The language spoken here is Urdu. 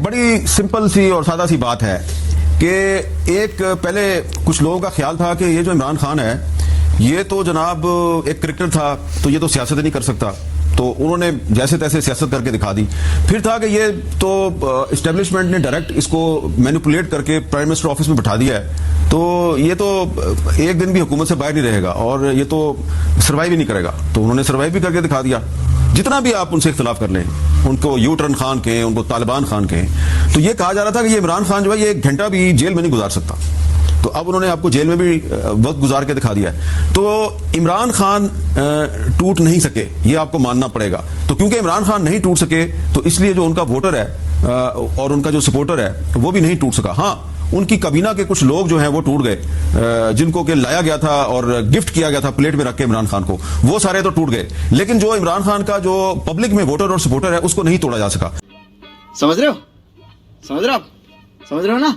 بڑی سمپل سی اور سادہ سی بات ہے کہ ایک پہلے کچھ لوگوں کا خیال تھا کہ یہ جو عمران خان ہے یہ تو جناب ایک کرکٹر تھا تو یہ تو سیاست نہیں کر سکتا، تو انہوں نے جیسے تیسے سیاست کر کے دکھا دی. پھر تھا کہ یہ تو اسٹیبلشمنٹ نے ڈائریکٹ اس کو مینیپولیٹ کر کے پرائم منسٹر آفس میں بٹھا دیا ہے، تو یہ تو ایک دن بھی حکومت سے باہر نہیں رہے گا اور یہ تو سروائیو ہی نہیں کرے گا. تو انہوں نے سروائیو بھی کر کے دکھا دیا. جتنا بھی آپ ان سے اختلاف کر لیں، ان کو یو ٹرن خان کہیں، ان کو طالبان خان کہیں، تو یہ کہا جا رہا تھا کہ یہ عمران خان جو ہے یہ ایک گھنٹہ بھی جیل میں نہیں گزار سکتا. تو اب انہوں نے آپ کو جیل میں بھی وقت گزار کے دکھا دیا ہے. تو عمران خان ٹوٹ نہیں سکے، یہ آپ کو ماننا پڑے گا. تو کیونکہ عمران خان نہیں ٹوٹ سکے تو اس لیے جو ان کا ووٹر ہے اور ان کا جو سپورٹر ہے وہ بھی نہیں ٹوٹ سکا. ہاں، ان کی کابینہ کے کچھ لوگ جو ہیں وہ ٹوٹ گئے، جن کو کہ لایا گیا تھا اور گفٹ کیا گیا تھا پلیٹ میں رکھ کے عمران خان کو، وہ سارے تو ٹوٹ گئے. لیکن جو عمران خان کا جو پبلک میں ووٹر اور سپورٹر ہے اس کو نہیں توڑا جا سکا. سمجھ رہے ہو نا؟